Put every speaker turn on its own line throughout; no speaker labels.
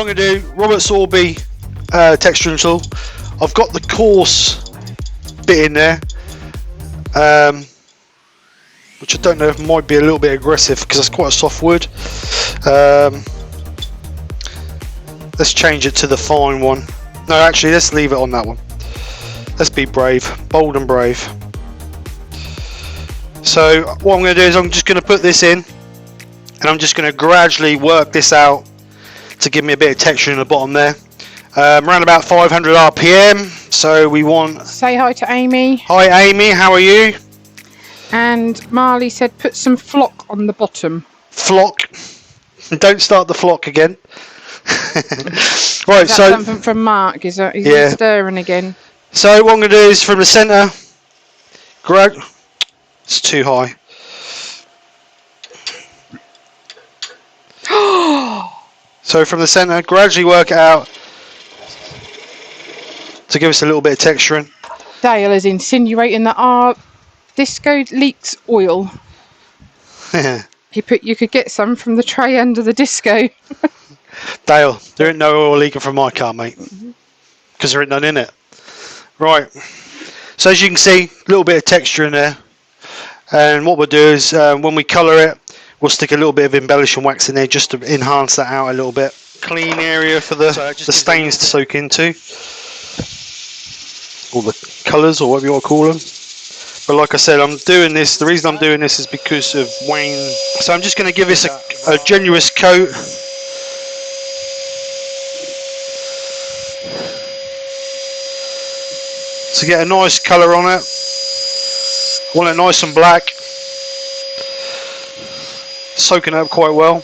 So I'm going to do Robert Sorby texturing tool. I've got the coarse bit in there, which I don't know if might be a little bit aggressive because it's quite a soft wood. Let's change it to the fine one. No, actually, let's leave it on that one. Let's be brave, bold and brave. So what I'm going to do is I'm just going to put this in, and I'm just going to gradually work this out to give me a bit of texture in the bottom there. Around about 500 RPM. So we want...
Say hi to Amy.
Hi Amy, how are you?
And Marley said put some flock on the bottom.
Flock. Don't start the flock again. Right,
is that
so...
something from Mark? Is that,
yeah.
stirring again?
So what I'm going to do is from the centre... It's too high. So from the centre, gradually work it out to give us a little bit of texturing.
Dale is insinuating that our disco leaks oil. You could get some from the tray under the disco.
Dale, there ain't no oil leaking from my car, mate, because there ain't none in it. Right. So as you can see, a little bit of texture in there. And what we'll do is when we colour it, we'll stick a little bit of embellishing wax in there just to enhance that out a little bit. Clean area for the stains to soak into. All the colours, or whatever you want to call them. But like I said, I'm doing this, the reason I'm doing this is because of Wayne. So I'm just going to give this a generous coat. To get a nice colour on it. I want it nice and black. Soaking up quite well.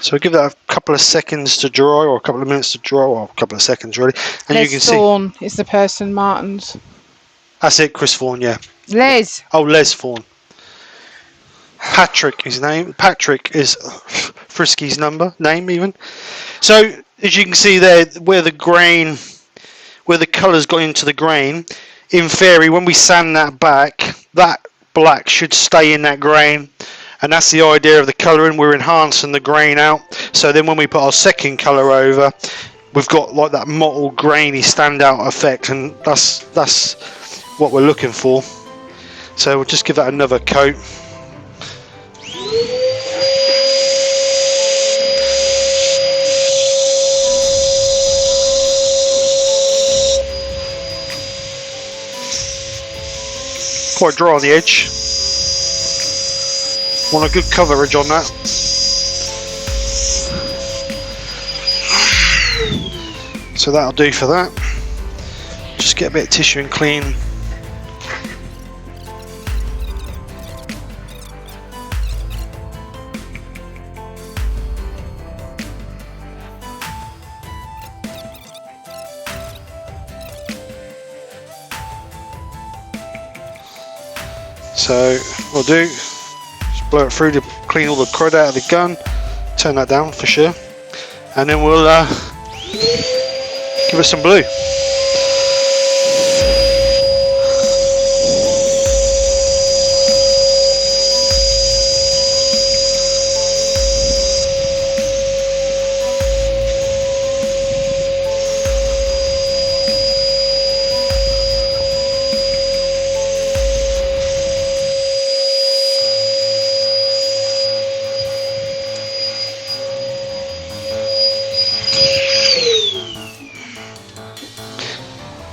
So give that a couple of seconds to dry, or a couple of minutes to dry, or a couple of seconds really. And
Les
you can see.
Thorne is the person, Martin's.
That's it, Chris Thorne, yeah.
Les.
Oh, Les Thorne. Patrick, his name. Patrick is Frisky's name even. So as you can see there, where the grain, where the colour's got into the grain, in theory, when we sand that back, that black should stay in that grain. And that's the idea of the colouring. We're enhancing the grain out. So then when we put our second colour over, we've got like that mottled, grainy standout effect, and that's what we're looking for. So we'll just give that another coat. Quite dry on the edge. Want a good coverage on that. So that'll do for that. Just get a bit of tissue and clean. So what I'll do, blow it through to clean all the crud out of the gun, turn that down for sure, and then we'll give it some blue.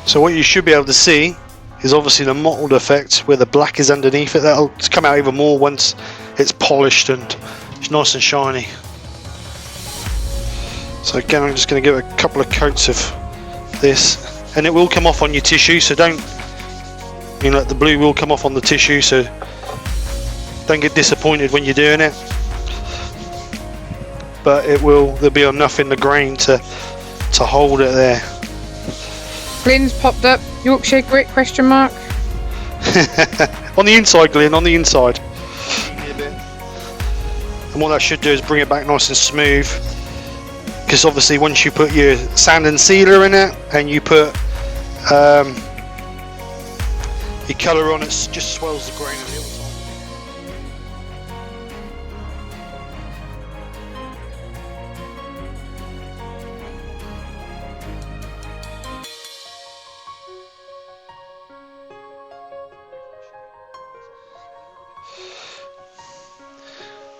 So what you should be able to see is obviously the mottled effect where the black is underneath it. That'll come out even more once it's polished and it's nice and shiny. So again, I'm just going to give it a couple of coats of this, and it will come off on your tissue, so don't, you know, the blue will come off on the tissue, so don't get disappointed when you're doing it. But it will, there'll be enough in the grain to hold it there.
Glenn's popped up. Yorkshire grit, question mark.
On the inside, Glenn, on the inside. And what that should do is bring it back nice and smooth. Because obviously once you put your sand and sealer in it, and you put your colour on, it just swells the grain a little.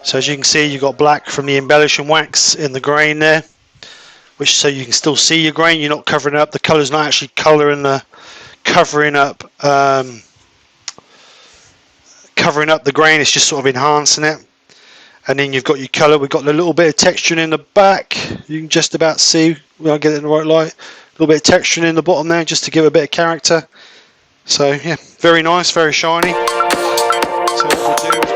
So as you can see, you've got black from the embellishing wax in the grain there, which so you can still see your grain. You're not covering it up. The colour's not actually covering up the grain. It's just sort of enhancing it. And then you've got your colour. We've got a little bit of texture in the back. You can just about see when I get it in the right light. A little bit of texture in the bottom there, just to give it a bit of character. So yeah, very nice, very shiny. So what we'll do is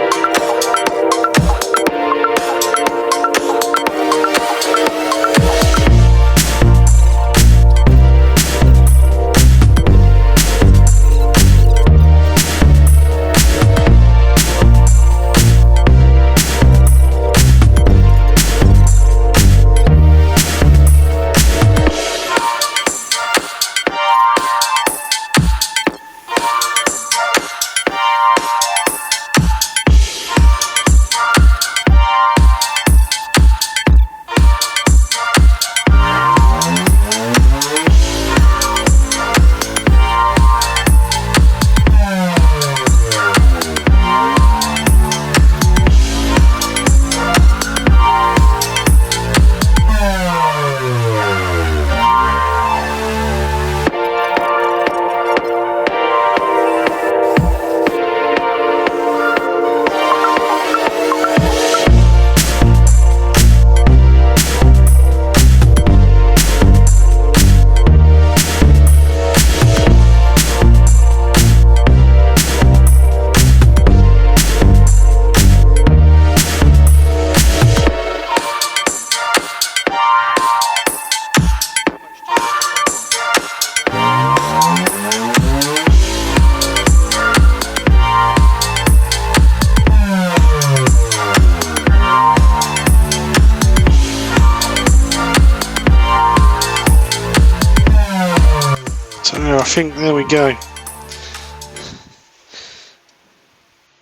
I think there we go.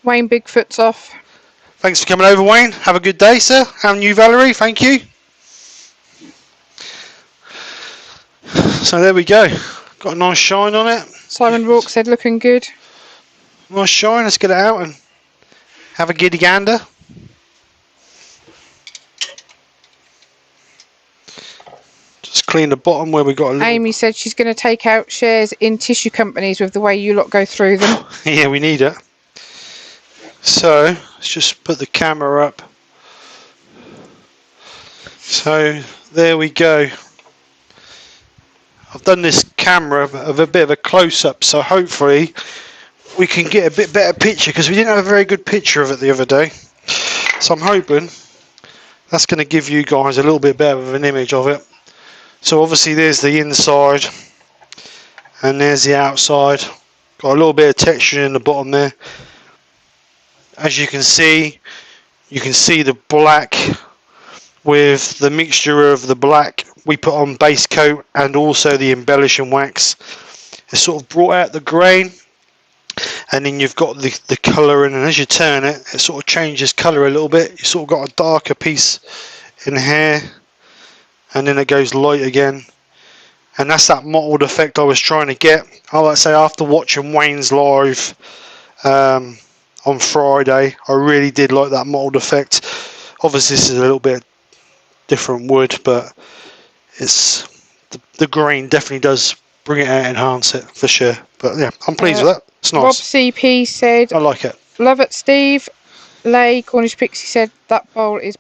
Wayne Bigfoot's off.
Thanks for coming over, Wayne. Have a good day, sir. And you, Valerie. Thank you. So there we go. Got a nice shine on it.
Simon Rourke said looking good.
Nice shine. Let's get it out and have a giddy gander. Just clean the bottom where we got a little...
Amy said she's going to take out shares in tissue companies with the way you lot go through them.
Yeah, we need it. So let's just put the camera up. So there we go. I've done this camera of a bit of a close-up, so hopefully we can get a bit better picture, because we didn't have a very good picture of it the other day. So I'm hoping that's going to give you guys a little bit better of an image of it. So obviously there's the inside and there's the outside. Got a little bit of texture in the bottom there. As you can see the black with the mixture of the black we put on base coat and also the embellishing wax. It's sort of brought out the grain, and then you've got the colour, and as you turn it, it sort of changes colour a little bit. You sort of got a darker piece in here, and then it goes light again, and that's that mottled effect I was trying to get. I like to say, after watching Wayne's live on Friday, I really did like that mottled effect. Obviously this is a little bit different wood, but it's the grain definitely does bring it out and enhance it for sure. But yeah, I'm pleased with that. It's nice.
Rob CP said,
I like it.
Love it, Steve. Lay Cornish Pixie said that bowl is